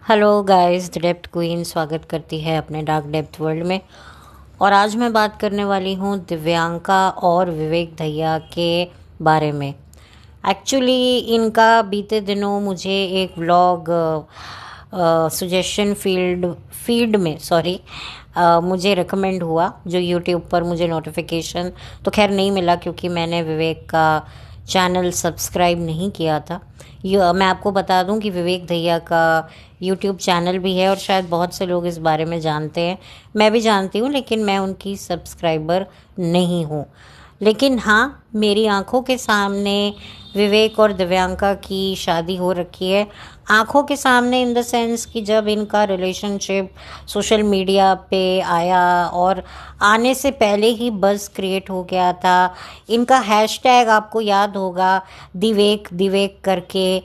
Hello guys, the depth queen स्वागत करती है अपने डार्क डेप्थ वर्ल्ड में। और आज मैं बात करने वाली हूँ दिव्यांका और विवेक दहिया के बारे में। एक्चुअली इनका बीते दिनों मुझे एक व्लॉग सजेशन फीड में मुझे रिकमेंड हुआ, जो यूट्यूब पर मुझे नोटिफिकेशन तो खैर नहीं मिला क्योंकि मैंने विवेक का चैनल सब्सक्राइब नहीं किया था। मैं आपको बता दूं कि विवेक दहिया का यूट्यूब चैनल भी है और शायद बहुत से लोग इस बारे में जानते हैं। मैं भी जानती हूँ, लेकिन मैं उनकी सब्सक्राइबर नहीं हूँ। लेकिन हाँ, मेरी आंखों के सामने विवेक और दिव्यांका की शादी हो रखी है। आंखों के सामने इन द सेंस कि जब इनका रिलेशनशिप सोशल मीडिया पे आया और आने से पहले ही बज़ क्रिएट हो गया था। इनका हैशटैग आपको याद होगा, दिवेक दिवेक करके,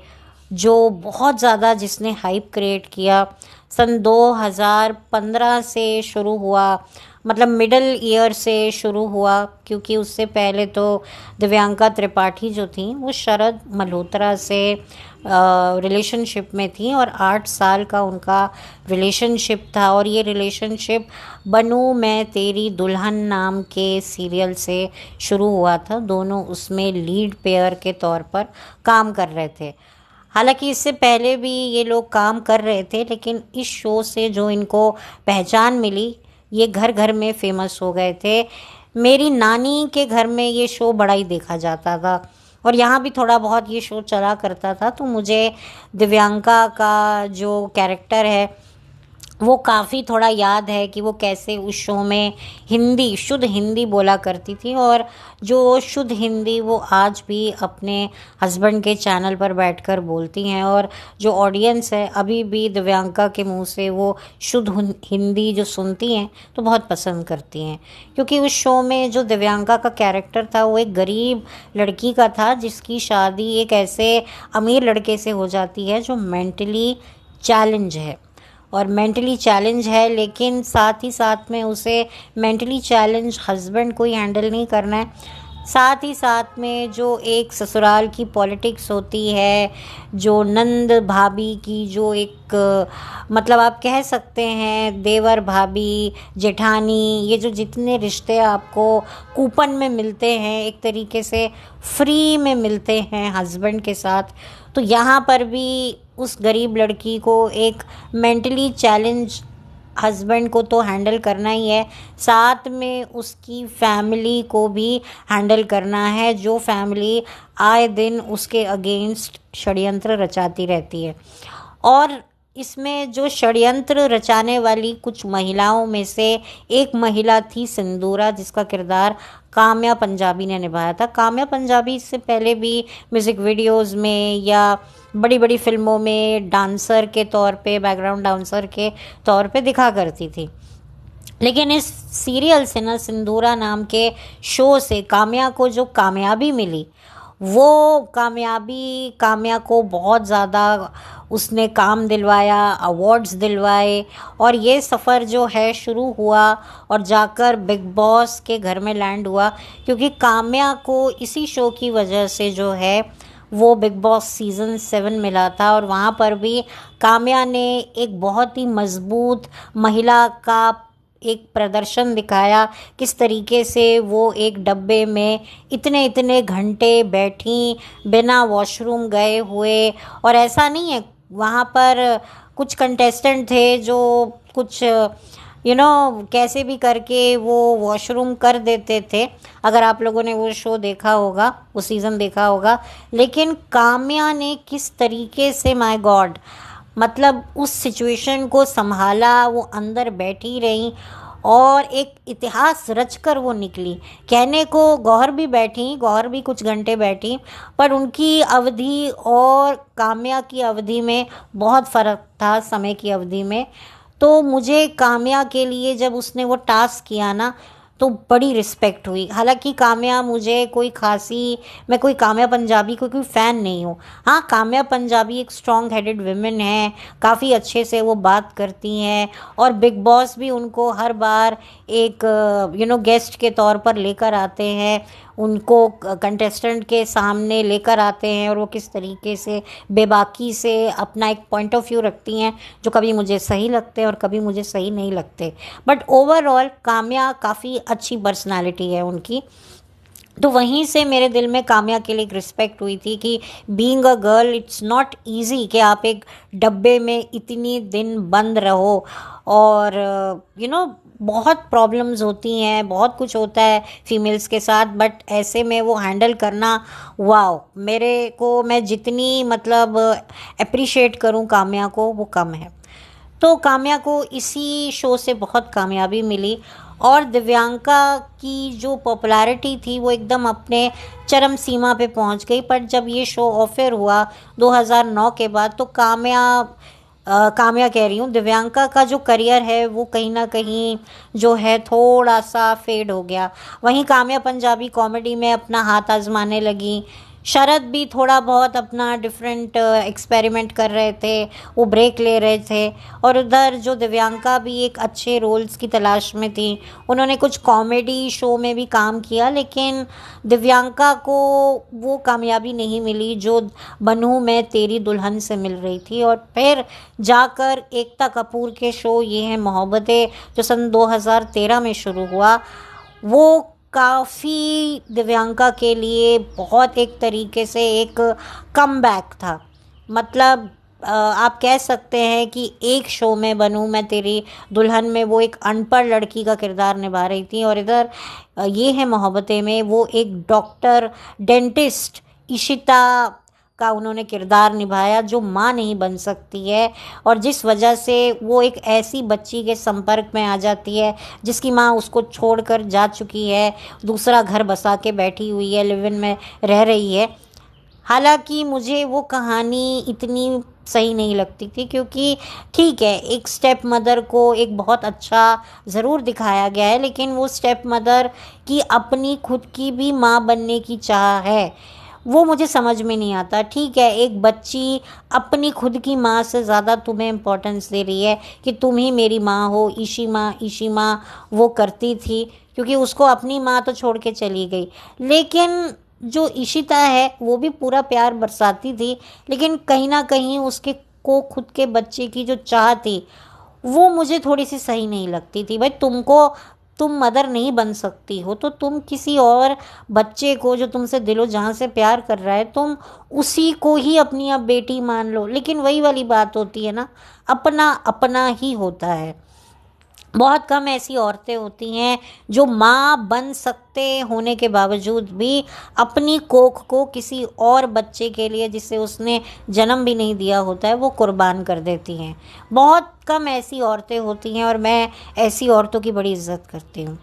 जो बहुत ज़्यादा जिसने हाइप क्रिएट किया। सन 2015 से शुरू हुआ, मतलब मिडल ईयर से शुरू हुआ, क्योंकि उससे पहले तो दिव्यांका त्रिपाठी जो थी वो शरद मल्होत्रा से रिलेशनशिप में थी और 8 साल का उनका रिलेशनशिप था। और ये रिलेशनशिप बनूं मैं तेरी दुल्हन नाम के सीरियल से शुरू हुआ था। दोनों उसमें लीड पेयर के तौर पर काम कर रहे थे। हालांकि इससे पहले भी ये लोग काम कर रहे थे, लेकिन इस शो से जो इनको पहचान मिली, ये घर घर में फेमस हो गए थे। मेरी नानी के घर में ये शो बड़ा ही देखा जाता था और यहाँ भी थोड़ा बहुत ये शो चला करता था। तो मुझे दिव्यांका का जो कैरेक्टर है वो काफ़ी थोड़ा याद है कि वो कैसे उस शो में हिंदी, शुद्ध हिंदी बोला करती थी। और जो शुद्ध हिंदी वो आज भी अपने हस्बैंड के चैनल पर बैठकर बोलती हैं। और जो ऑडियंस है अभी भी दिव्यांका के मुंह से वो शुद्ध हिंदी जो सुनती हैं तो बहुत पसंद करती हैं। क्योंकि उस शो में जो दिव्यांका का कैरेक्टर था वो एक गरीब लड़की का था, जिसकी शादी एक ऐसे अमीर लड़के से हो जाती है जो मेंटली चैलेंज है। और मेंटली चैलेंज है, लेकिन साथ ही साथ में उसे मेंटली चैलेंज हस्बैंड को ही हैंडल नहीं करना है। साथ ही साथ में जो एक ससुराल की पॉलिटिक्स होती है, जो नंद भाभी की जो एक मतलब आप कह सकते हैं देवर भाभी जेठानी, ये जो जितने रिश्ते आपको कूपन में मिलते हैं, एक तरीके से फ्री में मिलते हैं हस्बैंड के साथ, तो यहाँ पर भी उस गरीब लड़की को एक मेंटली चैलेंज हस्बैंड को तो हैंडल करना ही है, साथ में उसकी फैमिली को भी हैंडल करना है, जो फैमिली आए दिन उसके अगेंस्ट षड्यंत्र रचाती रहती है। और इसमें जो षड्यंत्र रचाने वाली कुछ महिलाओं में से एक महिला थी सिंदूरा, जिसका किरदार काम्या पंजाबी ने निभाया था। काम्या पंजाबी इससे पहले भी म्यूज़िक वीडियोस में या बड़ी बड़ी फिल्मों में डांसर के तौर पे, बैकग्राउंड डांसर के तौर पे दिखा करती थी। लेकिन इस सीरियल से ना, सिंदूरा नाम के शो से काम्या को जो कामयाबी मिली, वो कामयाबी काम्या को बहुत ज़्यादा उसने काम दिलवाया, अवार्ड्स दिलवाए। और ये सफ़र जो है शुरू हुआ और जाकर बिग बॉस के घर में लैंड हुआ, क्योंकि काम्या को इसी शो की वजह से जो है वो बिग बॉस सीज़न 7 मिला था। और वहाँ पर भी काम्या ने एक बहुत ही मजबूत महिला का एक प्रदर्शन दिखाया, किस तरीके से वो एक डब्बे में इतने इतने घंटे बैठी बिना वॉशरूम गए हुए। और ऐसा नहीं है, वहाँ पर कुछ कंटेस्टेंट थे जो कुछ कैसे भी करके वो वॉशरूम कर देते थे, अगर आप लोगों ने वो शो देखा होगा, वो सीज़न देखा होगा। लेकिन काम्या ने किस तरीके से, माय गॉड, मतलब उस सिचुएशन को संभाला, वो अंदर बैठी रही और एक इतिहास रचकर वो निकली। कहने को गौहर भी बैठी, गौहर भी कुछ घंटे बैठी, पर उनकी अवधि और काम्या की अवधि में बहुत फ़र्क था, समय की अवधि में। तो मुझे काम्या के लिए जब उसने वो टास्क किया ना, तो बड़ी रिस्पेक्ट हुई। हालांकि काम्या मुझे कोई खासी, मैं कोई काम्या पंजाबी को कोई फ़ैन नहीं हूँ। हाँ, काम्या पंजाबी एक स्ट्रॉन्ग हेडेड विमेन है, काफ़ी अच्छे से वो बात करती हैं और बिग बॉस भी उनको हर बार एक गेस्ट के तौर पर लेकर आते हैं। उनको कंटेस्टेंट के सामने लेकर आते हैं और वो किस तरीके से बेबाकी से अपना एक पॉइंट ऑफ व्यू रखती हैं, जो कभी मुझे सही लगते हैं और कभी मुझे सही नहीं लगते। बट ओवरऑल काम्या काफ़ी अच्छी पर्सनालिटी है उनकी। तो वहीं से मेरे दिल में काम्या के लिए एक रिस्पेक्ट हुई थी कि being a girl it's not easy कि आप एक डब्बे में इतनी दिन बंद रहो, और बहुत प्रॉब्लम्स होती हैं, बहुत कुछ होता है फीमेल्स के साथ, बट ऐसे में वो हैंडल करना, वाओ, मेरे को, मैं जितनी मतलब अप्रिशिएट करूं काम्या को वो कम है। तो काम्या को इसी शो से बहुत कामयाबी मिली, और दिव्यांका की जो पॉपुलैरिटी थी वो एकदम अपने चरम सीमा पे पहुंच गई। पर जब ये शो ऑफर हुआ 2009 के बाद, तो काम्या कह रही हूँ, दिव्यांका का जो करियर है वो कहीं ना कहीं जो है थोड़ा सा फेड हो गया। वहीं काम्या पंजाबी कॉमेडी में अपना हाथ आजमाने लगी, शरद भी थोड़ा बहुत अपना डिफरेंट एक्सपेरिमेंट कर रहे थे, वो ब्रेक ले रहे थे, और उधर जो दिव्यांका भी एक अच्छे रोल्स की तलाश में थी। उन्होंने कुछ कॉमेडी शो में भी काम किया, लेकिन दिव्यांका को वो कामयाबी नहीं मिली जो बनूं मैं तेरी दुल्हन से मिल रही थी। और फिर जाकर एकता कपूर के शो ये है मोहब्बतें, जो सन 2013 में शुरू हुआ, वो काफ़ी दिव्यांका के लिए बहुत एक तरीके से एक कमबैक था। मतलब आप कह सकते हैं कि एक शो में बनूं मैं तेरी दुल्हन में वो एक अनपढ़ लड़की का किरदार निभा रही थी, और इधर ये है मोहब्बतें में वो एक डॉक्टर डेंटिस्ट इशिता का उन्होंने किरदार निभाया, जो माँ नहीं बन सकती है, और जिस वजह से वो एक ऐसी बच्ची के संपर्क में आ जाती है जिसकी माँ उसको छोड़कर जा चुकी है, दूसरा घर बसा के बैठी हुई है, लिव इन में रह रही है। हालांकि मुझे वो कहानी इतनी सही नहीं लगती थी, क्योंकि ठीक है, एक स्टेप मदर को एक बहुत अच्छा ज़रूर दिखाया गया है, लेकिन वो स्टेप मदर की अपनी खुद की भी माँ बनने की चाह है, वो मुझे समझ में नहीं आता। ठीक है, एक बच्ची अपनी खुद की माँ से ज़्यादा तुम्हें इम्पोर्टेंस दे रही है कि तुम ही मेरी माँ हो, ईशी माँ वो करती थी, क्योंकि उसको अपनी माँ तो छोड़ के चली गई। लेकिन जो इशिता है वो भी पूरा प्यार बरसाती थी, लेकिन कहीं ना कहीं उसके को खुद के बच्चे की जो चाह थी वो मुझे थोड़ी सी सही नहीं लगती थी। भाई, तुम मदर नहीं बन सकती हो तो तुम किसी और बच्चे को जो तुमसे दिलो जहाँ से प्यार कर रहा है, तुम उसी को ही अपनी अब बेटी मान लो। लेकिन वही वाली बात होती है ना, अपना अपना ही होता है। बहुत कम ऐसी औरतें होती हैं जो माँ बन सकते होने के बावजूद भी अपनी कोख को किसी और बच्चे के लिए, जिसे उसने जन्म भी नहीं दिया होता है, वो कुर्बान कर देती हैं। बहुत कम ऐसी औरतें होती हैं, और मैं ऐसी औरतों की बड़ी इज्जत करती हूँ।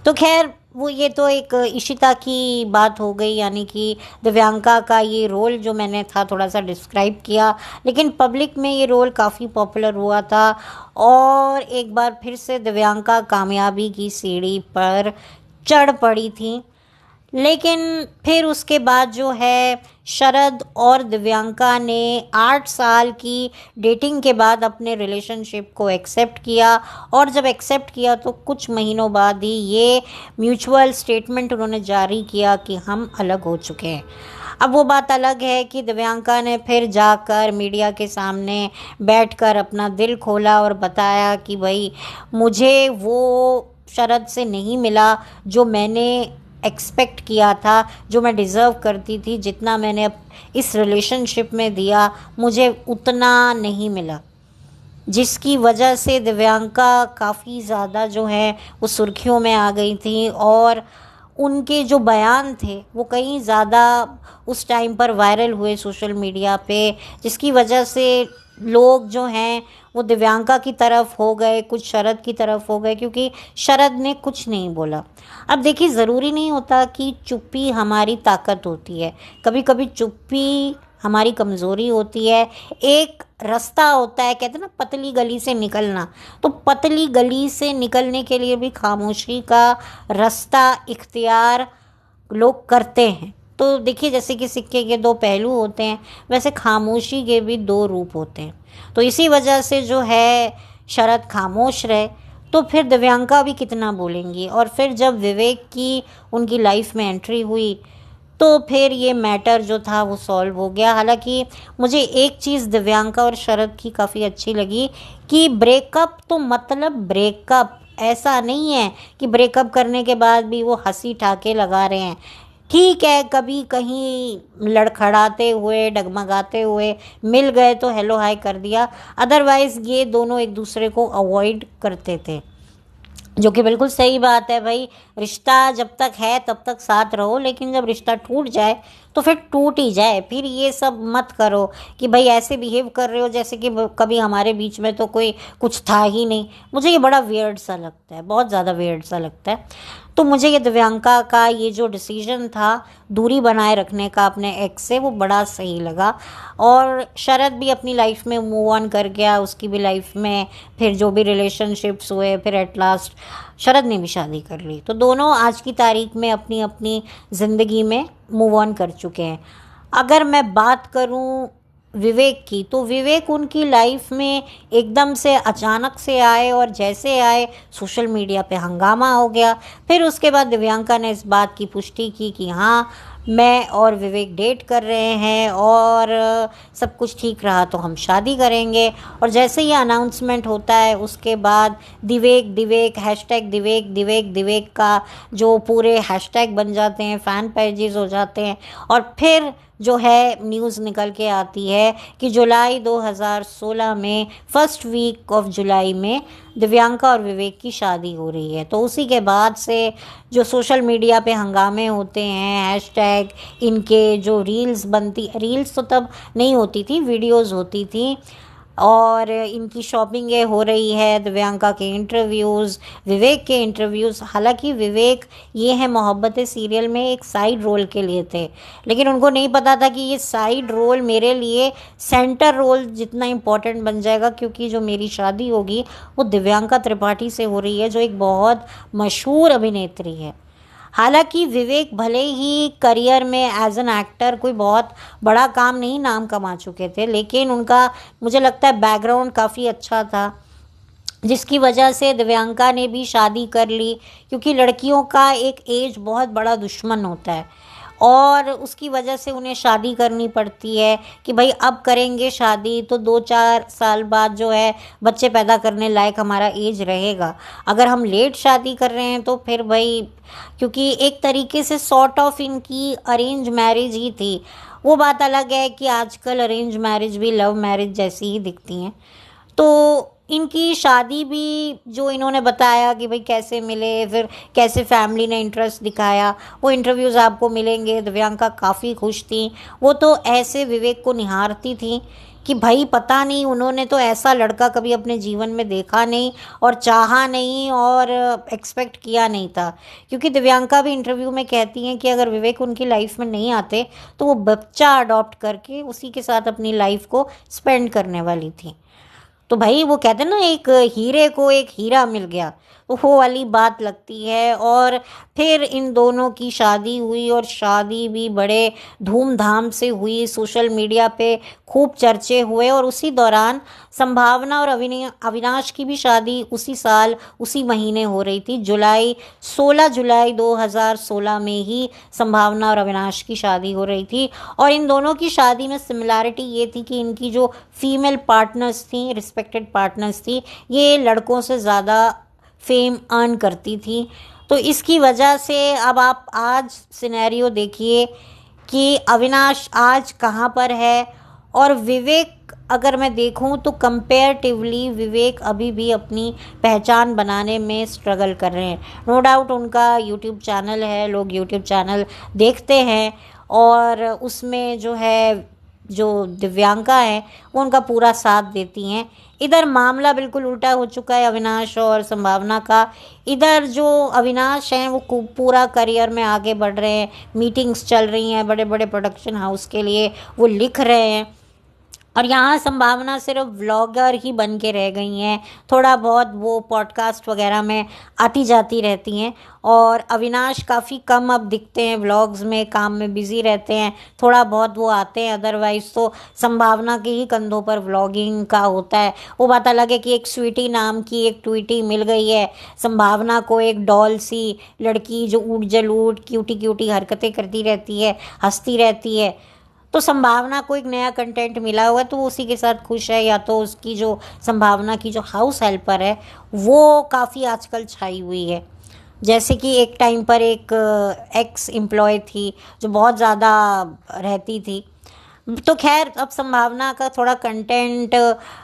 तो खैर, वो ये तो एक इशिता की बात हो गई, यानी कि दिव्यांका का ये रोल जो मैंने था थोड़ा सा डिस्क्राइब किया, लेकिन पब्लिक में ये रोल काफ़ी पॉपुलर हुआ था, और एक बार फिर से दिव्यांका कामयाबी की सीढ़ी पर चढ़ पड़ी थी। लेकिन फिर उसके बाद जो है, शरद और दिव्यांका ने 8 साल की डेटिंग के बाद अपने रिलेशनशिप को एक्सेप्ट किया, और जब एक्सेप्ट किया तो कुछ महीनों बाद ही ये म्यूचुअल स्टेटमेंट उन्होंने जारी किया कि हम अलग हो चुके हैं। अब वो बात अलग है कि दिव्यांका ने फिर जाकर मीडिया के सामने बैठकर अपना दिल खोला और बताया कि भाई, मुझे वो शरद से नहीं मिला जो मैंने एक्सपेक्ट किया था, जो मैं डिज़र्व करती थी, जितना मैंने इस रिलेशनशिप में दिया मुझे उतना नहीं मिला, जिसकी वजह से दिव्यांका काफ़ी ज़्यादा जो है वो सुर्खियों में आ गई थी, और उनके जो बयान थे वो कहीं ज़्यादा उस टाइम पर वायरल हुए सोशल मीडिया पे, जिसकी वजह से लोग जो हैं वो दिव्यांका की तरफ हो गए, कुछ शरद की तरफ हो गए, क्योंकि शरद ने कुछ नहीं बोला। अब देखिए, ज़रूरी नहीं होता कि चुप्पी हमारी ताकत होती है, कभी कभी चुप्पी हमारी कमज़ोरी होती है। एक रास्ता होता है, कहते हैं ना, पतली गली से निकलना, तो पतली गली से निकलने के लिए भी खामोशी का रास्ता इख्तियार लोग करते हैं। तो देखिए, जैसे कि सिक्के के दो पहलू होते हैं, वैसे खामोशी के भी दो रूप होते हैं। तो इसी वजह से जो है शरद खामोश रहे। तो फिर दिव्यांका भी कितना बोलेंगी। और फिर जब विवेक की उनकी लाइफ में एंट्री हुई तो फिर ये मैटर जो था वो सॉल्व हो गया। हालांकि मुझे एक चीज़ दिव्यांका और शरद की काफ़ी अच्छी लगी कि ब्रेकअप तो मतलब ब्रेकअप, ऐसा नहीं है कि ब्रेकअप करने के बाद भी वो हंसी ठाके लगा रहे हैं। ठीक है, कभी कहीं लड़खड़ाते हुए डगमगाते हुए मिल गए तो हेलो हाय कर दिया, अदरवाइज़ ये दोनों एक दूसरे को अवॉइड करते थे, जो कि बिल्कुल सही बात है भाई। रिश्ता जब तक है तब तक साथ रहो, लेकिन जब रिश्ता टूट जाए तो फिर टूट ही जाए। फिर ये सब मत करो कि भाई ऐसे बिहेव कर रहे हो जैसे कि कभी हमारे बीच में तो कोई कुछ था ही नहीं। मुझे ये बड़ा वियर्ड सा लगता है, बहुत ज़्यादा वियर्ड सा लगता है। तो मुझे ये दिव्यांका का ये जो डिसीजन था दूरी बनाए रखने का अपने एक्स से, वो बड़ा सही लगा। और शरद भी अपनी लाइफ में मूव ऑन कर गया, उसकी भी लाइफ में फिर जो भी रिलेशनशिप्स हुए, फिर एट लास्ट शरद ने भी शादी कर ली। तो दोनों आज की तारीख में अपनी अपनी ज़िंदगी में मूव ऑन कर चुके हैं। अगर मैं बात करूं विवेक की, तो विवेक उनकी लाइफ में एकदम से अचानक से आए और जैसे आए सोशल मीडिया पे हंगामा हो गया। फिर उसके बाद दिव्यांका ने इस बात की पुष्टि की कि हाँ, मैं और विवेक डेट कर रहे हैं और सब कुछ ठीक रहा तो हम शादी करेंगे। और जैसे ही अनाउंसमेंट होता है उसके बाद दिवेक दिवेक हैशटैग दिवेक दिवेक दिवेक का जो पूरे हैशटैग बन जाते हैं, फ़ैन पेजेस हो जाते हैं। और फिर जो है न्यूज़ निकल के आती है कि जुलाई 2016 में फर्स्ट वीक ऑफ जुलाई में दिव्यांका और विवेक की शादी हो रही है। तो उसी के बाद से जो सोशल मीडिया पे हंगामे होते हैं, हैशटैग इनके जो रील्स तो तब नहीं होती थी, वीडियोस होती थी, और इनकी शॉपिंगें हो रही है, दिव्यांका के इंटरव्यूज़, विवेक के इंटरव्यूज़। हालांकि विवेक ये है मोहब्बतें सीरियल में एक साइड रोल के लिए थे, लेकिन उनको नहीं पता था कि ये साइड रोल मेरे लिए सेंटर रोल जितना इम्पोर्टेंट बन जाएगा, क्योंकि जो मेरी शादी होगी वो दिव्यांका त्रिपाठी से हो रही है, जो एक बहुत मशहूर अभिनेत्री है। हालांकि विवेक भले ही करियर में एज एन एक्टर कोई बहुत बड़ा काम नहीं नाम कमा चुके थे, लेकिन उनका मुझे लगता है बैकग्राउंड काफ़ी अच्छा था, जिसकी वजह से दिव्यांका ने भी शादी कर ली। क्योंकि लड़कियों का एक एज बहुत बड़ा दुश्मन होता है और उसकी वजह से उन्हें शादी करनी पड़ती है कि भाई अब करेंगे शादी तो 2-4 साल बाद जो है बच्चे पैदा करने लायक हमारा एज रहेगा। अगर हम लेट शादी कर रहे हैं तो फिर भाई, क्योंकि एक तरीके से सॉर्ट ऑफ इनकी अरेंज मैरिज ही थी। वो बात अलग है कि आजकल अरेंज मैरिज भी लव मैरिज जैसी ही दिखती हैं। तो इनकी शादी भी जो इन्होंने बताया कि भाई कैसे मिले, फिर कैसे फैमिली ने इंटरेस्ट दिखाया, वो इंटरव्यूज़ आपको मिलेंगे। दिव्यांका काफ़ी खुश थी, वो तो ऐसे विवेक को निहारती थी कि भाई पता नहीं, उन्होंने तो ऐसा लड़का कभी अपने जीवन में देखा नहीं और चाहा नहीं और एक्सपेक्ट किया नहीं था। क्योंकि दिव्यांका भी इंटरव्यू में कहती हैं कि अगर विवेक उनकी लाइफ में नहीं आते तो वो बच्चा अडॉप्ट करके उसी के साथ अपनी लाइफ को स्पेंड करने वाली थी। तो भाई वो कहते हैं ना, एक हीरे को एक हीरा मिल गया, तो वो वाली बात लगती है। और फिर इन दोनों की शादी हुई और शादी भी बड़े धूमधाम से हुई, सोशल मीडिया पे खूब चर्चे हुए। और उसी दौरान संभावना और अविनाश की भी शादी उसी साल उसी महीने हो रही थी। 16 जुलाई 2016 में ही संभावना और अविनाश की शादी हो रही थी। और इन दोनों की शादी में सिमिलैरिटी ये थी कि इनकी जो फीमेल पार्टनर्स थी, रिस्पेक्टेड पार्टनर्स थी, ये लड़कों से ज़्यादा फेम अर्न करती थी। तो इसकी वजह से अब आप आज सिनेरियो देखिए कि अविनाश आज कहाँ पर है और विवेक, अगर मैं देखूं तो कंपेरेटिवली विवेक अभी भी अपनी पहचान बनाने में स्ट्रगल कर रहे हैं। नो डाउट उनका यूट्यूब चैनल है, लोग यूट्यूब चैनल देखते हैं और उसमें जो है जो दिव्यांका है वो उनका पूरा साथ देती हैं। इधर मामला बिल्कुल उल्टा हो चुका है अविनाश और संभावना का। इधर जो अविनाश हैं वो पूरा करियर में आगे बढ़ रहे हैं, मीटिंग्स चल रही हैं, बड़े बड़े प्रोडक्शन हाउस के लिए वो लिख रहे हैं। और यहाँ संभावना सिर्फ व्लॉगर ही बन के रह गई हैं, थोड़ा बहुत वो पॉडकास्ट वगैरह में आती जाती रहती हैं। और अविनाश काफ़ी कम अब दिखते हैं व्लॉग्स में, काम में बिज़ी रहते हैं, थोड़ा बहुत वो आते हैं, अदरवाइज़ तो संभावना के ही कंधों पर व्लॉगिंग का होता है। वो बात अलग है कि एक स्वीटी नाम की एक ट्वीटी मिल गई है संभावना को, एक डॉल सी लड़की जो ऊट जलूट क्यूटी क्यूटी हरकतें करती रहती है, हंसती रहती है। तो संभावना को एक नया कंटेंट मिला हुआ है तो वो उसी के साथ खुश है, या तो उसकी जो संभावना की जो हाउस हेल्पर है वो काफ़ी आजकल छाई हुई है। जैसे कि एक टाइम पर एक एक्स एम्प्लॉय थी जो बहुत ज़्यादा रहती थी। तो खैर अब संभावना का थोड़ा कंटेंट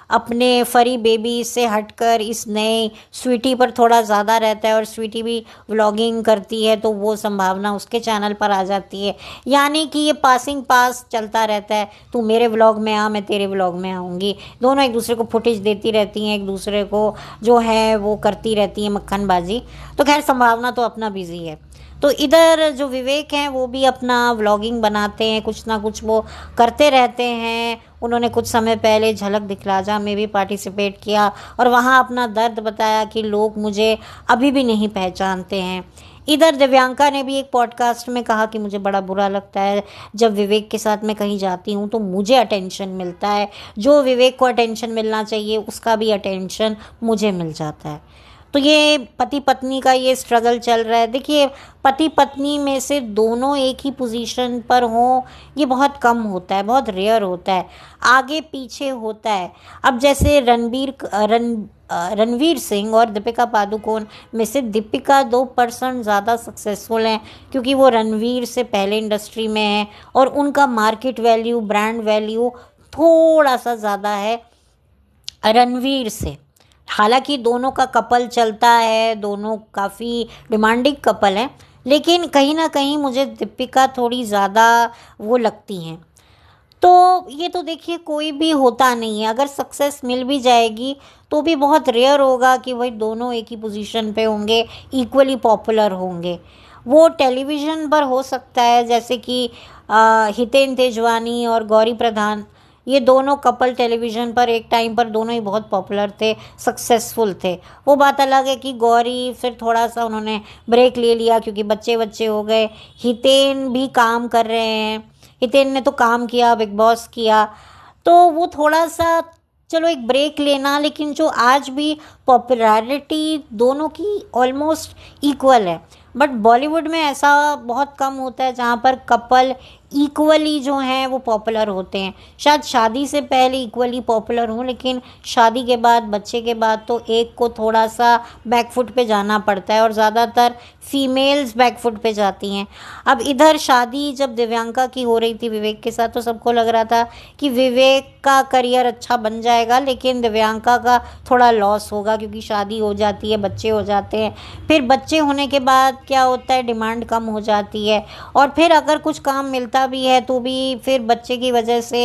अपने फरी बेबी से हटकर इस नए स्वीटी पर थोड़ा ज़्यादा रहता है, और स्वीटी भी व्लॉगिंग करती है तो वो संभावना उसके चैनल पर आ जाती है। यानी कि ये पासिंग पास चलता रहता है, तू मेरे व्लॉग में आ, मैं तेरे व्लॉग में आऊँगी, दोनों एक दूसरे को फुटेज देती रहती हैं, एक दूसरे को जो है वो करती रहती हैं मक्खनबाजी। तो खैर संभावना तो अपना बिज़ी है। तो इधर जो विवेक हैं वो भी अपना व्लॉगिंग बनाते हैं, कुछ ना कुछ वो करते रहते हैं। उन्होंने कुछ समय पहले झलक दिखलाजा में भी पार्टिसिपेट किया और वहाँ अपना दर्द बताया कि लोग मुझे अभी भी नहीं पहचानते हैं। इधर दिव्यांका ने भी एक पॉडकास्ट में कहा कि मुझे बड़ा बुरा लगता है जब विवेक के साथ मैं कहीं जाती हूँ तो मुझे अटेंशन मिलता है, जो विवेक को अटेंशन मिलना चाहिए उसका भी अटेंशन मुझे मिल जाता है। तो ये पति पत्नी का ये स्ट्रगल चल रहा है। देखिए पति पत्नी में से दोनों एक ही पोजीशन पर हों ये बहुत कम होता है, बहुत रेयर होता है, आगे पीछे होता है। अब जैसे रणवीर सिंह और दीपिका पादुकोण में से दीपिका 2% ज़्यादा सक्सेसफुल हैं क्योंकि वो रणवीर से पहले इंडस्ट्री में हैं और उनका मार्केट वैल्यू, ब्रांड वैल्यू थोड़ा सा ज़्यादा है रणवीर से। हालांकि दोनों का कपल चलता है, दोनों काफ़ी डिमांडिंग कपल हैं, लेकिन कहीं ना कहीं मुझे दीपिका थोड़ी ज़्यादा वो लगती हैं। तो ये तो देखिए कोई भी होता नहीं है, अगर सक्सेस मिल भी जाएगी तो भी बहुत रेयर होगा कि भाई दोनों एक ही पोजीशन पे होंगे, इक्वली पॉपुलर होंगे। वो टेलीविज़न पर हो सकता है, जैसे कि हितेन तेजवानी और गौरी प्रधान, ये दोनों कपल टेलीविज़न पर एक टाइम पर दोनों ही बहुत पॉपुलर थे, सक्सेसफुल थे। वो बात अलग है कि गौरी फिर थोड़ा सा उन्होंने ब्रेक ले लिया क्योंकि बच्चे बच्चे हो गए। हितेन भी काम कर रहे हैं, हितेन ने तो काम किया, बिग बॉस किया, तो वो थोड़ा सा चलो एक ब्रेक लेना, लेकिन जो आज भी पॉपुलैरिटी दोनों की ऑलमोस्ट इक्वल है। बट बॉलीवुड में ऐसा बहुत कम होता है जहाँ पर कपल इक्वली जो हैं वो पॉपुलर होते हैं। शायद शादी से पहले इक्वली पॉपुलर हों, लेकिन शादी के बाद, बच्चे के बाद तो एक को थोड़ा सा बैकफुट पे जाना पड़ता है और ज़्यादातर फीमेल्स बैकफुट पे जाती हैं। अब इधर शादी जब दिव्यांका की हो रही थी विवेक के साथ तो सबको लग रहा था कि विवेक का करियर अच्छा बन जाएगा, लेकिन दिव्यांका का थोड़ा लॉस होगा क्योंकि शादी हो जाती है, बच्चे हो जाते हैं। फिर बच्चे होने के बाद क्या होता है, डिमांड कम हो जाती है, और फिर अगर कुछ काम मिलता भी है तो भी फिर बच्चे की वजह से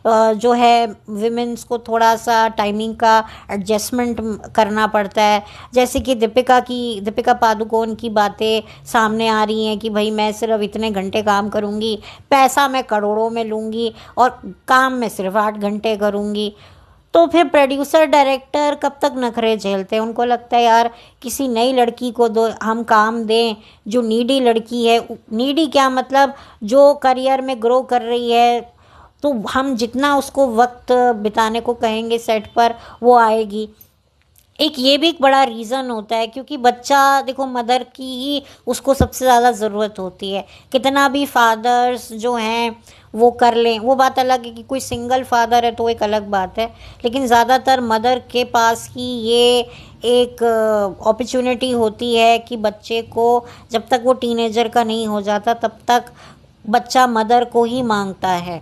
जो है विमेंस को थोड़ा सा टाइमिंग का एडजस्टमेंट करना पड़ता है। जैसे कि दीपिका पादुकोण की बातें सामने आ रही हैं कि भाई मैं सिर्फ इतने घंटे काम करूँगी, पैसा मैं करोड़ों में लूँगी और काम मैं सिर्फ 8 घंटे करूँगी। तो फिर प्रोड्यूसर डायरेक्टर कब तक नखरे झेलते हैं, उनको लगता है यार किसी नई लड़की को दो हम काम दें जो नीडी लड़की है। नीडी क्या मतलब, जो करियर में ग्रो कर रही है, तो हम जितना उसको वक्त बिताने को कहेंगे सेट पर वो आएगी। एक ये भी एक बड़ा रीज़न होता है क्योंकि बच्चा देखो मदर की ही उसको सबसे ज़्यादा ज़रूरत होती है। कितना भी फादर्स जो हैं वो कर लें, वो बात अलग है कि कोई सिंगल फादर है तो एक अलग बात है, लेकिन ज़्यादातर मदर के पास ही ये एक अपॉर्चुनिटी होती है कि बच्चे को जब तक वो टीनेजर का नहीं हो जाता तब तक बच्चा मदर को ही मांगता है।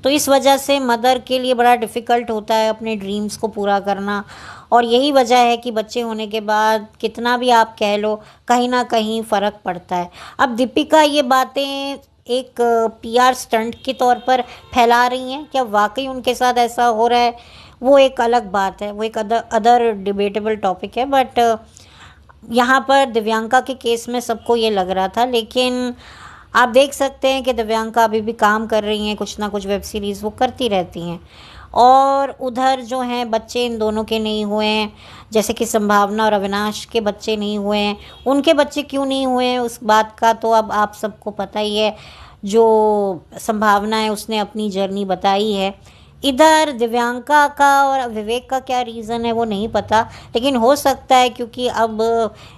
तो इस वजह से मदर के लिए बड़ा डिफ़िकल्ट होता है अपने ड्रीम्स को पूरा करना, और यही वजह है कि बच्चे होने के बाद कितना भी आप कह लो कहीं ना कहीं फ़र्क पड़ता है। अब दीपिका ये बातें एक पीआर स्टंट के तौर पर फैला रही हैं, क्या वाकई उनके साथ ऐसा हो रहा है वो एक अलग बात है, वो एक अदर डिबेटेबल टॉपिक है। बट यहाँ पर दिव्यांका के केस में सबको ये लग रहा था, लेकिन आप देख सकते हैं कि दिव्यांका अभी भी काम कर रही हैं, कुछ ना कुछ वेब सीरीज़ वो करती रहती हैं। और उधर जो हैं बच्चे इन दोनों के नहीं हुए हैं, जैसे कि संभावना और अविनाश के बच्चे नहीं हुए हैं। उनके बच्चे क्यों नहीं हुए हैं उस बात का तो अब आप सबको पता ही है। जो संभावना है उसने अपनी जर्नी बताई है। इधर दिव्यांका का और विवेक का क्या रीज़न है वो नहीं पता, लेकिन हो सकता है क्योंकि अब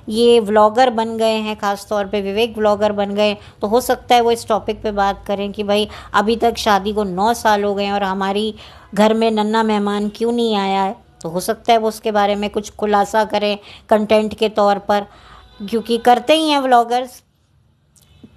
ये व्लॉगर बन गए हैं, ख़ास तौर पे विवेक व्लॉगर बन गए, तो हो सकता है वो इस टॉपिक पे बात करें कि भाई अभी तक शादी को 9 साल हो गए हैं और हमारी घर में नन्हा मेहमान क्यों नहीं आया है। तो हो सकता है वो उसके बारे में कुछ खुलासा करें कंटेंट के तौर पर, क्योंकि करते ही हैं व्लॉगर्स।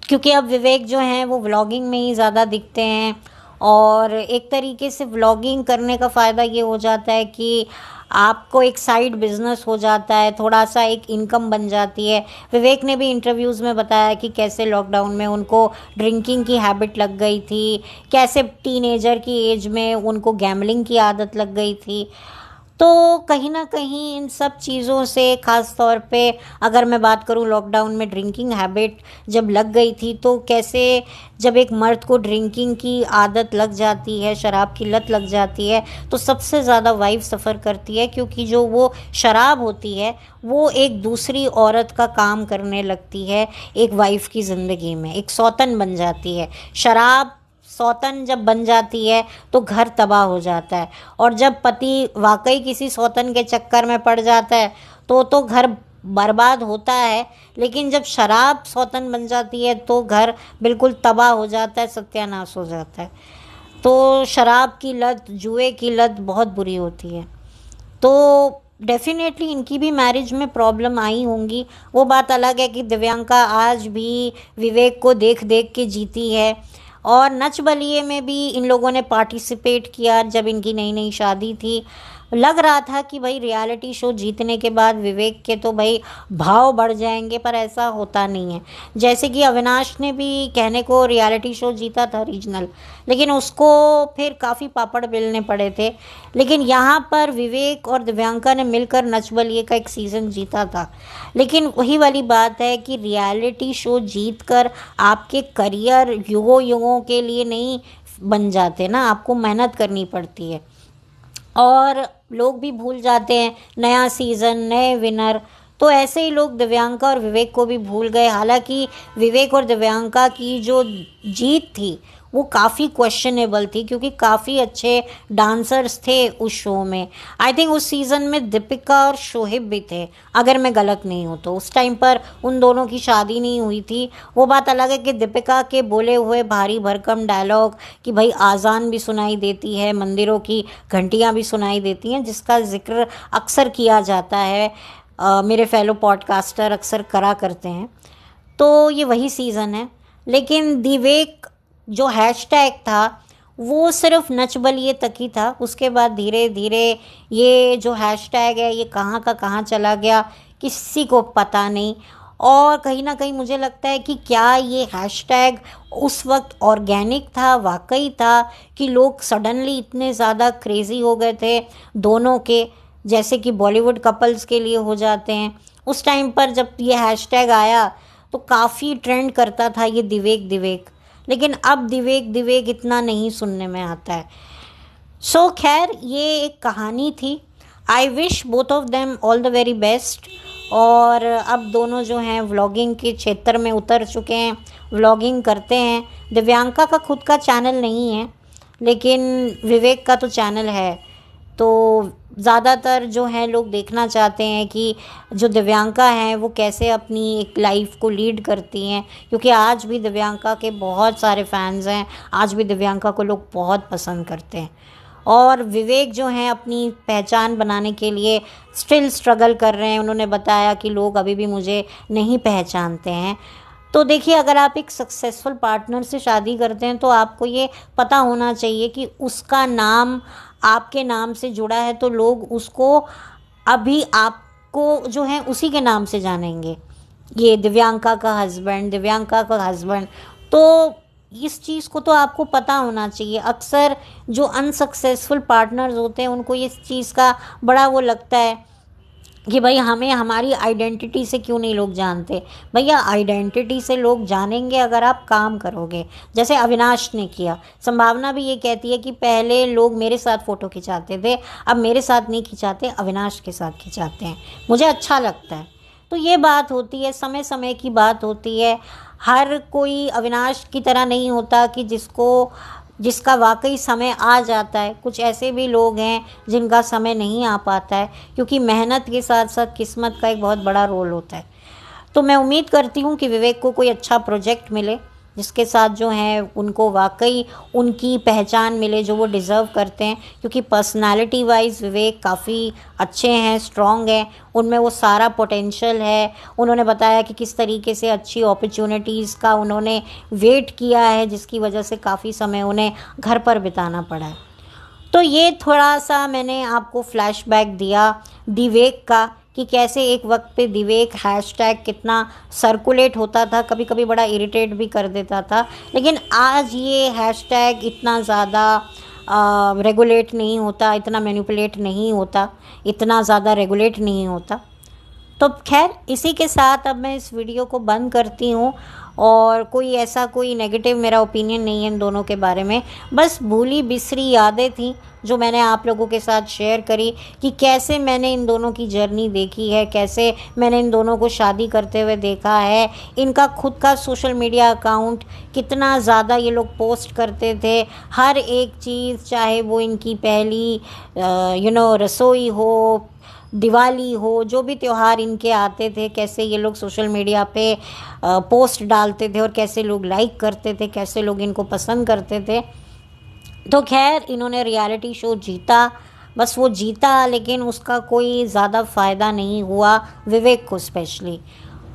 क्योंकि अब विवेक जो हैं वो व्लॉगिंग में ही ज़्यादा दिखते हैं, और एक तरीके से व्लॉगिंग करने का फ़ायदा ये हो जाता है कि आपको एक साइड बिजनेस हो जाता है, थोड़ा सा एक इनकम बन जाती है। विवेक ने भी इंटरव्यूज़ में बताया कि कैसे लॉकडाउन में उनको ड्रिंकिंग की हैबिट लग गई थी, कैसे टीनेजर की एज में उनको गैम्बलिंग की आदत लग गई थी। तो कहीं ना कहीं इन सब चीज़ों से, ख़ास तौर पे अगर मैं बात करूं लॉकडाउन में ड्रिंकिंग हैबिट जब लग गई थी, तो कैसे जब एक मर्द को ड्रिंकिंग की आदत लग जाती है, शराब की लत लग जाती है, तो सबसे ज़्यादा वाइफ सफ़र करती है, क्योंकि जो वो शराब होती है वो एक दूसरी औरत का काम करने लगती है एक वाइफ की ज़िंदगी में, एक सौतन बन जाती है। शराब सौतन जब बन जाती है तो घर तबाह हो जाता है, और जब पति वाकई किसी सौतन के चक्कर में पड़ जाता है तो घर बर्बाद होता है। लेकिन जब शराब सौतन बन जाती है तो घर बिल्कुल तबाह हो जाता है, सत्यानाश हो जाता है। तो शराब की लत, जुए की लत बहुत बुरी होती है। तो डेफिनेटली इनकी भी मैरिज में प्रॉब्लम आई होंगी। वो बात अलग है कि दिव्यांका आज भी विवेक को देख देख के जीती है, और नच बलिए में भी इन लोगों ने पार्टिसिपेट किया जब इनकी नई नई शादी थी। लग रहा था कि भाई रियलिटी शो जीतने के बाद विवेक के तो भाई भाव बढ़ जाएंगे, पर ऐसा होता नहीं है। जैसे कि अविनाश ने भी कहने को रियलिटी शो जीता था रीजनल, लेकिन उसको फिर काफ़ी पापड़ बेलने पड़े थे। लेकिन यहाँ पर विवेक और दिव्यांका ने मिलकर नच बलिए का एक सीज़न जीता था। लेकिन वही वाली बात है कि रियलिटी शो जीत कर आपके करियर युगों युगों के लिए नहीं बन जाते ना, आपको मेहनत करनी पड़ती है। और लोग भी भूल जाते हैं, नया सीज़न नए विनर। तो ऐसे ही लोग दिव्यांका और विवेक को भी भूल गए। हालांकि विवेक और दिव्यांका की जो जीत थी वो काफ़ी क्वेश्चनेबल थी, क्योंकि काफ़ी अच्छे डांसर्स थे उस शो में। आई थिंक उस सीज़न में दीपिका और शोहिब भी थे, अगर मैं गलत नहीं हूँ तो। उस टाइम पर उन दोनों की शादी नहीं हुई थी। वो बात अलग है कि दीपिका के बोले हुए भारी भरकम डायलॉग कि भाई आज़ान भी सुनाई देती है, मंदिरों की घंटियाँ भी सुनाई देती हैं, जिसका जिक्र अक्सर किया जाता है, मेरे फेलो पॉडकास्टर अक्सर करा करते हैं। तो ये वही सीज़न है। लेकिन विवेक जो हैशटैग था वो सिर्फ नच बलिए तक ही था। उसके बाद धीरे धीरे ये जो हैशटैग है ये कहाँ का कहाँ चला गया किसी को पता नहीं। और कहीं ना कहीं मुझे लगता है कि क्या ये हैशटैग उस वक्त ऑर्गेनिक था, वाकई था, कि लोग सडनली इतने ज़्यादा क्रेज़ी हो गए थे दोनों के, जैसे कि बॉलीवुड कपल्स के लिए हो जाते हैं। उस टाइम पर जब ये हैशटैग आया तो काफ़ी ट्रेंड करता था ये दिवेक दिवेक, लेकिन अब दिवेक दिवेक इतना नहीं सुनने में आता है। सो खैर ये एक कहानी थी। I wish both of them all the very best. और अब दोनों जो हैं व्लॉगिंग के क्षेत्र में उतर चुके हैं, व्लॉगिंग करते हैं। दिव्यांका का खुद का चैनल नहीं है, लेकिन विवेक का तो चैनल है। तो ज़्यादातर जो हैं लोग देखना चाहते हैं कि जो दिव्यांका हैं वो कैसे अपनी एक लाइफ को लीड करती हैं, क्योंकि आज भी दिव्यांका के बहुत सारे फैंस हैं, आज भी दिव्यांका को लोग बहुत पसंद करते हैं। और विवेक जो हैं अपनी पहचान बनाने के लिए स्टिल स्ट्रगल कर रहे हैं। उन्होंने बताया कि लोग अभी भी मुझे नहीं पहचानते हैं। तो देखिए, अगर आप एक सक्सेसफुल पार्टनर से शादी करते हैं तो आपको ये पता होना चाहिए कि उसका नाम आपके नाम से जुड़ा है, तो लोग उसको अभी आपको जो है उसी के नाम से जानेंगे। ये दिव्यांका का हस्बैंड, दिव्यांका का हस्बैंड। तो इस चीज़ को तो आपको पता होना चाहिए। अक्सर जो अनसक्सेसफुल पार्टनर्स होते हैं उनको इस चीज़ का बड़ा वो लगता है कि भाई हमें हमारी आइडेंटिटी से क्यों नहीं लोग जानते। भैया आइडेंटिटी से लोग जानेंगे अगर आप काम करोगे, जैसे अविनाश ने किया। संभावना भी ये कहती है कि पहले लोग मेरे साथ फ़ोटो खिंचाते थे, अब मेरे साथ नहीं खिंचाते, अविनाश के साथ खिंचाते हैं, मुझे अच्छा लगता है। तो ये बात होती है, समय समय की बात होती है। हर कोई अविनाश की तरह नहीं होता कि जिसका वाकई समय आ जाता है। कुछ ऐसे भी लोग हैं जिनका समय नहीं आ पाता है, क्योंकि मेहनत के साथ साथ किस्मत का एक बहुत बड़ा रोल होता है। तो मैं उम्मीद करती हूँ कि विवेक को कोई अच्छा प्रोजेक्ट मिले, जिसके साथ जो है उनको वाकई उनकी पहचान मिले जो वो डिज़र्व करते हैं, क्योंकि पर्सनालिटी वाइज विवेक काफ़ी अच्छे हैं, स्ट्रॉन्ग हैं, उनमें वो सारा पोटेंशियल है। उन्होंने बताया कि किस तरीके से अच्छी अपॉर्चुनिटीज़ का उन्होंने वेट किया है, जिसकी वजह से काफ़ी समय उन्हें घर पर बिताना पड़ा है। तो ये थोड़ा सा मैंने आपको फ्लैशबैक दिया विवेक का, कि कैसे एक वक्त पे विवेक हैशटैग कितना सर्कुलेट होता था, कभी कभी बड़ा इरिटेट भी कर देता था, लेकिन आज ये हैशटैग इतना ज़्यादा रेगुलेट नहीं होता, इतना मैनिपुलेट नहीं होता, इतना ज़्यादा रेगुलेट नहीं होता। तो खैर इसी के साथ अब मैं इस वीडियो को बंद करती हूँ, और कोई नेगेटिव मेरा ओपिनियन नहीं है इन दोनों के बारे में। बस भूली बिसरी यादें थी जो मैंने आप लोगों के साथ शेयर करी, कि कैसे मैंने इन दोनों की जर्नी देखी है, कैसे मैंने इन दोनों को शादी करते हुए देखा है। इनका खुद का सोशल मीडिया अकाउंट कितना ज़्यादा ये लोग पोस्ट करते थे, हर एक चीज़, चाहे वो इनकी पहली रसोई हो, दिवाली हो, जो भी त्यौहार इनके आते थे, कैसे ये लोग सोशल मीडिया पे पोस्ट डालते थे और कैसे लोग लाइक करते थे, कैसे लोग इनको पसंद करते थे। तो खैर इन्होंने रियलिटी शो जीता, बस वो जीता, लेकिन उसका कोई ज़्यादा फ़ायदा नहीं हुआ विवेक को स्पेशली।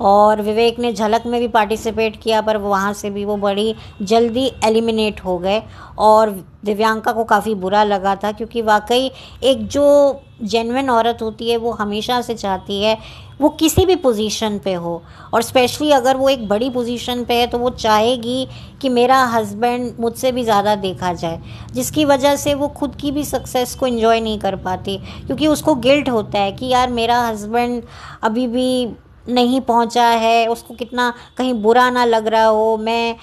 और विवेक ने झलक में भी पार्टिसिपेट किया, पर वहाँ से भी वो बड़ी जल्दी एलिमिनेट हो गए, और दिव्यांका को काफ़ी बुरा लगा था, क्योंकि वाकई एक जो जेन्युइन औरत होती है वो हमेशा से चाहती है वो किसी भी पोजीशन पे हो, और स्पेशली अगर वो एक बड़ी पोजीशन पे है तो वो चाहेगी कि मेरा हस्बैंड मुझसे भी ज़्यादा देखा जाए, जिसकी वजह से वो खुद की भी सक्सेस को एंजॉय नहीं कर पाती, क्योंकि उसको गिल्ट होता है कि यार मेरा हस्बैंड अभी भी नहीं पहुंचा है, उसको कितना कहीं बुरा ना लग रहा हो, मैं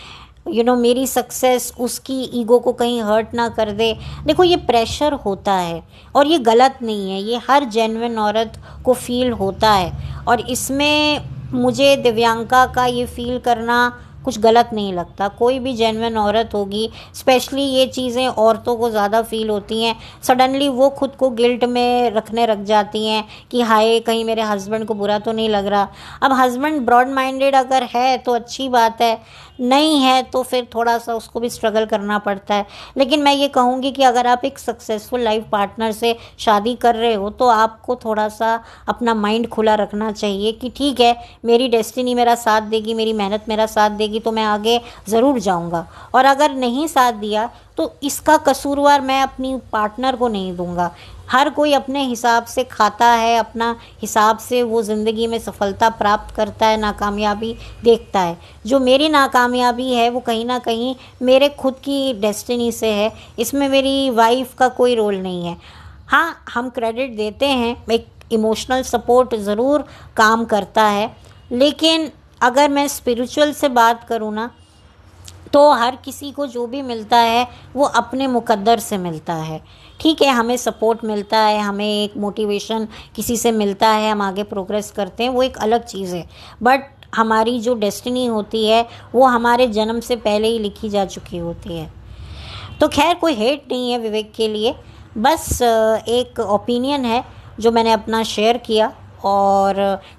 मेरी सक्सेस उसकी ईगो को कहीं हर्ट ना कर दे। देखो ये प्रेशर होता है और ये गलत नहीं है, ये हर जेन्युइन औरत को फील होता है, और इसमें मुझे दिव्यांका का ये फील करना कुछ गलत नहीं लगता। कोई भी जेन्युइन औरत होगी, स्पेशली ये चीज़ें औरतों को ज़्यादा फील होती हैं, सडनली वो खुद को गिल्ट में रखने रख जाती हैं कि हाय कहीं मेरे हस्बैंड को बुरा तो नहीं लग रहा। अब हस्बैंड ब्रॉड माइंडेड अगर है तो अच्छी बात है, नहीं है तो फिर थोड़ा सा उसको भी स्ट्रगल करना पड़ता है। लेकिन मैं ये कहूँगी कि अगर आप एक सक्सेसफुल लाइफ पार्टनर से शादी कर रहे हो तो आपको थोड़ा सा अपना माइंड खुला रखना चाहिए कि ठीक है मेरी डेस्टिनी मेरा साथ देगी, मेरी मेहनत मेरा साथ देगी तो मैं आगे ज़रूर जाऊँगा, और अगर नहीं साथ दिया तो इसका कसूरवार मैं अपनी पार्टनर को नहीं दूंगा। हर कोई अपने हिसाब से खाता है, अपना हिसाब से वो ज़िंदगी में सफलता प्राप्त करता है, नाकामयाबी देखता है। जो मेरी नाकामयाबी है वो कहीं ना कहीं मेरे खुद की डेस्टिनी से है, इसमें मेरी वाइफ का कोई रोल नहीं है। हाँ, हम क्रेडिट देते हैं, एक इमोशनल सपोर्ट ज़रूर काम करता है, लेकिन अगर मैं स्पिरिचुअल से बात करूँ ना, तो हर किसी को जो भी मिलता है वो अपने मुकद्दर से मिलता है। ठीक है, हमें सपोर्ट मिलता है, हमें एक मोटिवेशन किसी से मिलता है, हम आगे प्रोग्रेस करते हैं, वो एक अलग चीज़ है, बट हमारी जो डेस्टिनी होती है वो हमारे जन्म से पहले ही लिखी जा चुकी होती है। तो खैर कोई हेट नहीं है विवेक के लिए, बस एक ओपिनियन है जो मैंने अपना शेयर किया, और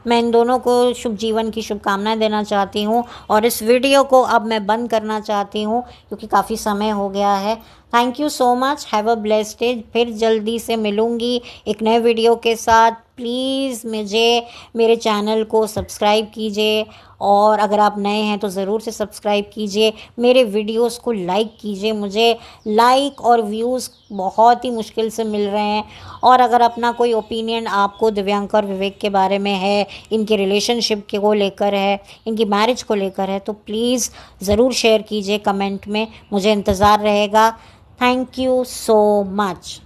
मैं इन दोनों को शुभ जीवन की शुभकामनाएं देना चाहती हूँ, और इस वीडियो को अब मैं बंद करना चाहती हूँ क्योंकि काफ़ी समय हो गया है। Thank you so much, have a blessed day. फिर जल्दी से मिलूँगी एक नए वीडियो के साथ। प्लीज़ मेरे चैनल को सब्सक्राइब कीजिए, और अगर आप नए हैं तो ज़रूर से सब्सक्राइब कीजिए, मेरे वीडियोस को लाइक कीजिए। मुझे लाइक और व्यूज़ बहुत ही मुश्किल से मिल रहे हैं, और अगर अपना कोई ओपिनियन आपको दिव्यांका और विवेक के बारे में है, इनके रिलेशनशिप को लेकर है, इनकी मैरिज को लेकर है, तो प्लीज़ ज़रूर शेयर कीजिए कमेंट में, मुझे इंतज़ार रहेगा। Thank you so much.